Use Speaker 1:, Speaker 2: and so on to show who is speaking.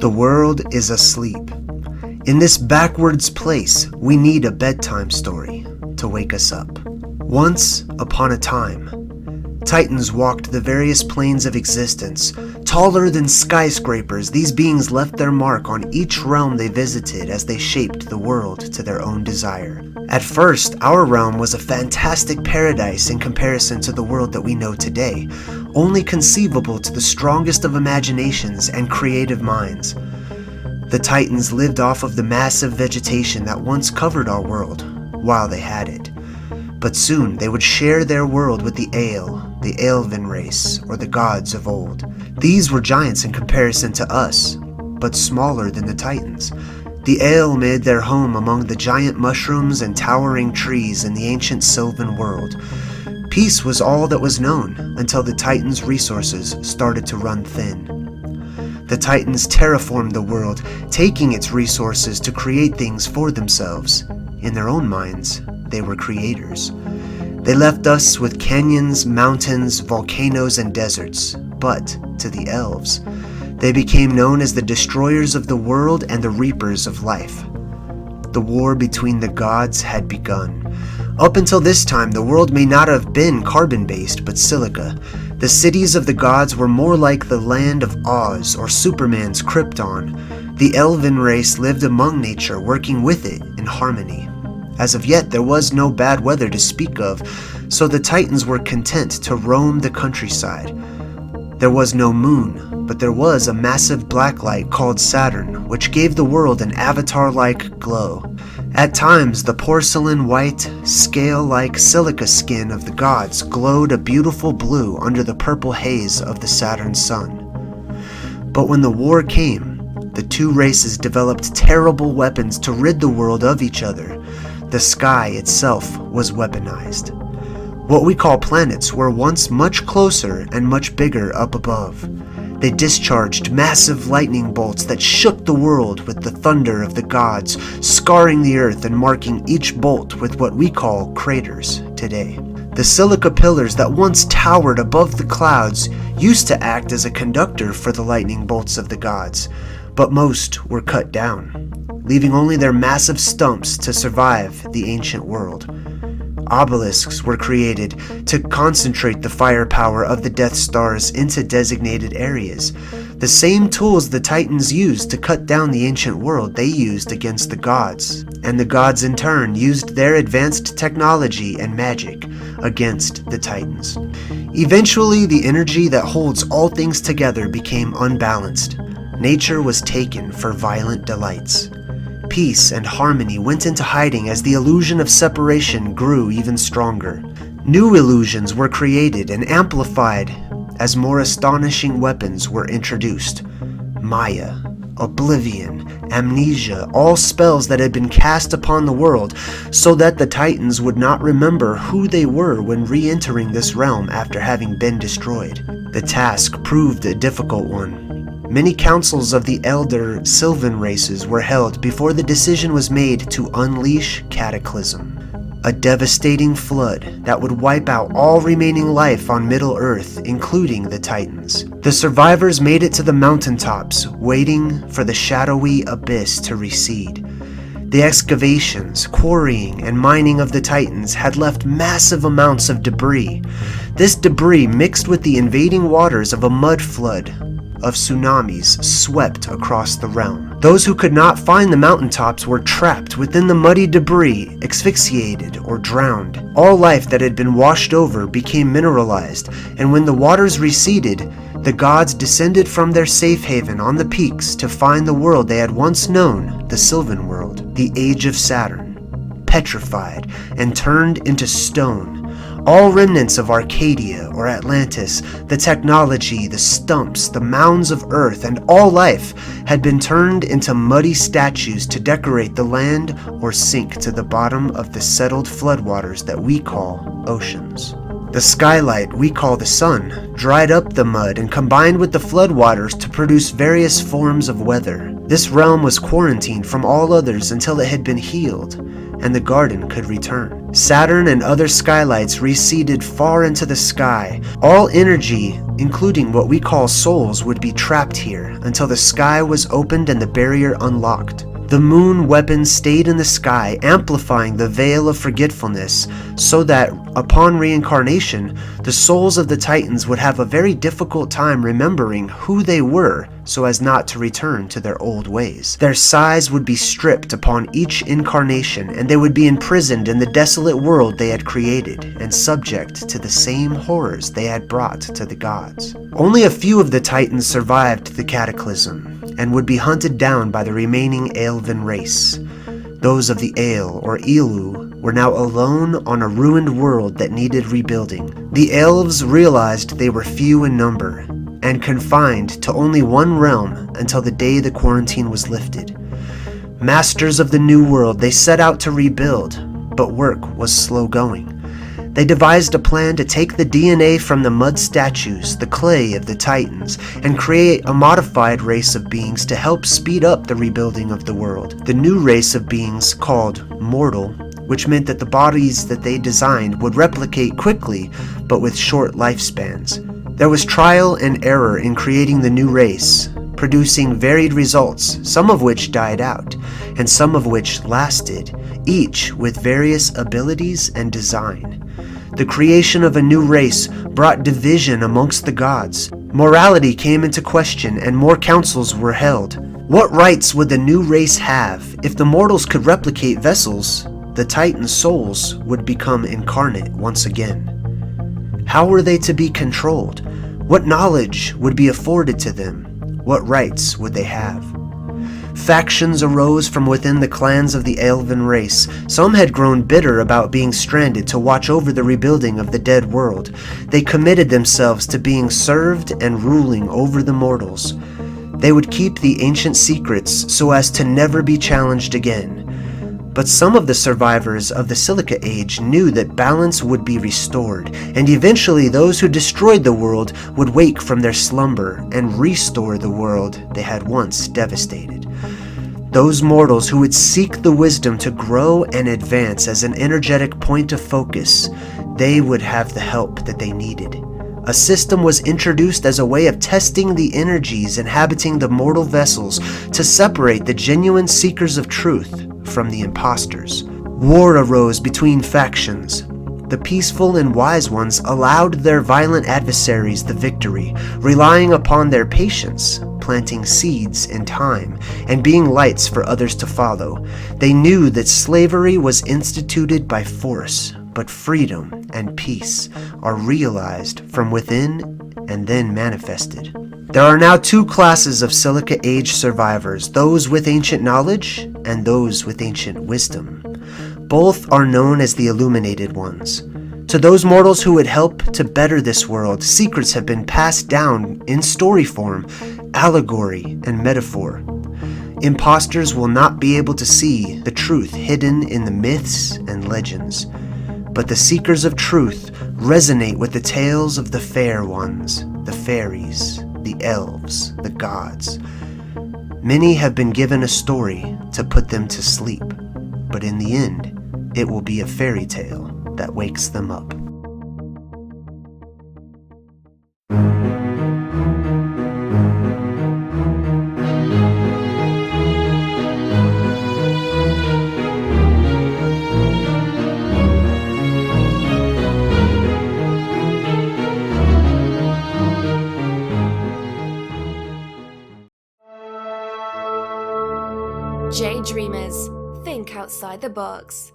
Speaker 1: The world is asleep. In this backwards place, we need a bedtime story to wake us up. Once upon a time, Titans walked the various planes of existence. Taller than skyscrapers, these beings left their mark on each realm they visited as they shaped the world to their own desire. At first, our realm was a fantastic paradise in comparison to the world that we know today, only conceivable to the strongest of imaginations and creative minds. The Titans lived off of the massive vegetation that once covered our world, while they had it. But soon they would share their world with the Elven race, or the gods of old. These were giants in comparison to us, but smaller than the Titans. The Ale made their home among the giant mushrooms and towering trees in the ancient Sylvan world. Peace was all that was known until the Titans' resources started to run thin. The Titans terraformed the world, taking its resources to create things for themselves. In their own minds, they were creators. They left us with canyons, mountains, volcanoes, and deserts, but to the elves, they became known as the destroyers of the world and the reapers of life. The war between the gods had begun. Up until this time, the world may not have been carbon-based, but silica. The cities of the gods were more like the land of Oz or Superman's Krypton. The elven race lived among nature, working with it in harmony. As of yet, there was no bad weather to speak of, so the Titans were content to roam the countryside. There was no moon, but there was a massive black light called Saturn, which gave the world an avatar-like glow. At times, the porcelain-white, scale-like silica skin of the gods glowed a beautiful blue under the purple haze of the Saturn sun. But when the war came, the two races developed terrible weapons to rid the world of each other. The sky itself was weaponized. What we call planets were once much closer and much bigger up above. They discharged massive lightning bolts that shook the world with the thunder of the gods, scarring the earth and marking each bolt with what we call craters today. The silica pillars that once towered above the clouds used to act as a conductor for the lightning bolts of the gods, but most were cut down, leaving only their massive stumps to survive the ancient world. Obelisks were created to concentrate the firepower of the Death Stars into designated areas. The same tools the Titans used to cut down the ancient world they used against the gods, and the gods in turn used their advanced technology and magic against the Titans. Eventually, the energy that holds all things together became unbalanced. Nature was taken for violent delights. Peace and harmony went into hiding as the illusion of separation grew even stronger. New illusions were created and amplified as more astonishing weapons were introduced. Maya, Oblivion, Amnesia, all spells that had been cast upon the world so that the Titans would not remember who they were when re-entering this realm after having been destroyed. The task proved a difficult one. Many councils of the elder Sylvan races were held before the decision was made to unleash cataclysm, a devastating flood that would wipe out all remaining life on Middle-earth, including the Titans. The survivors made it to the mountaintops, waiting for the shadowy abyss to recede. The excavations, quarrying, and mining of the Titans had left massive amounts of debris. This debris mixed with the invading waters of a mud flood of tsunamis swept across the realm. Those who could not find the mountaintops were trapped within the muddy debris, asphyxiated or drowned. All life that had been washed over became mineralized, and when the waters receded, the gods descended from their safe haven on the peaks to find the world they had once known, the Sylvan world, the Age of Saturn, petrified and turned into stone. All remnants of Arcadia or Atlantis, the technology, the stumps, the mounds of earth, and all life had been turned into muddy statues to decorate the land or sink to the bottom of the settled floodwaters that we call oceans. The skylight we call the sun dried up the mud and combined with the floodwaters to produce various forms of weather. This realm was quarantined from all others until it had been healed, and the garden could return. Saturn and other skylights receded far into the sky. All energy including what we call souls, would be trapped here until the sky was opened and the barrier unlocked. The moon weapons stayed in the sky, amplifying the veil of forgetfulness, so that, upon reincarnation, the souls of the Titans would have a very difficult time remembering who they were so as not to return to their old ways. Their size would be stripped upon each incarnation, and they would be imprisoned in the desolate world they had created, and subject to the same horrors they had brought to the gods. Only a few of the Titans survived the cataclysm, and would be hunted down by the remaining elven race. Those of the Ale, or Elu, were now alone on a ruined world that needed rebuilding. The elves realized they were few in number, and confined to only one realm until the day the quarantine was lifted. Masters of the new world, they set out to rebuild, but work was slow going. They devised a plan to take the DNA from the mud statues, the clay of the Titans, and create a modified race of beings to help speed up the rebuilding of the world. The new race of beings, called mortal, which meant that the bodies that they designed would replicate quickly, but with short lifespans. There was trial and error in creating the new race, producing varied results, some of which died out, and some of which lasted, each with various abilities and design. The creation of a new race brought division amongst the gods. Morality came into question and more councils were held. What rights would the new race have? If the mortals could replicate vessels, the Titan souls would become incarnate once again. How were they to be controlled? What knowledge would be afforded to them? What rights would they have? Factions arose from within the clans of the elven race. Some had grown bitter about being stranded to watch over the rebuilding of the dead world. They committed themselves to being served and ruling over the mortals. They would keep the ancient secrets so as to never be challenged again. But some of the survivors of the Silica Age knew that balance would be restored, and eventually those who destroyed the world would wake from their slumber and restore the world they had once devastated. Those mortals who would seek the wisdom to grow and advance as an energetic point of focus, they would have the help that they needed. A system was introduced as a way of testing the energies inhabiting the mortal vessels to separate the genuine seekers of truth from the imposters. War arose between factions. The peaceful and wise ones allowed their violent adversaries the victory, relying upon their patience, planting seeds in time, and being lights for others to follow. They knew that slavery was instituted by force, but freedom and peace are realized from within and then manifested. There are now two classes of Silica Age survivors, those with ancient knowledge and those with ancient wisdom. Both are known as the Illuminated Ones. To those mortals who would help to better this world, secrets have been passed down in story form, allegory, and metaphor. Imposters will not be able to see the truth hidden in the myths and legends, but the seekers of truth resonate with the tales of the fair ones, the fairies, the elves, the gods. Many have been given a story to put them to sleep, but in the end, it will be a fairy tale that wakes them up.
Speaker 2: JayDreamerZ, think outside the box.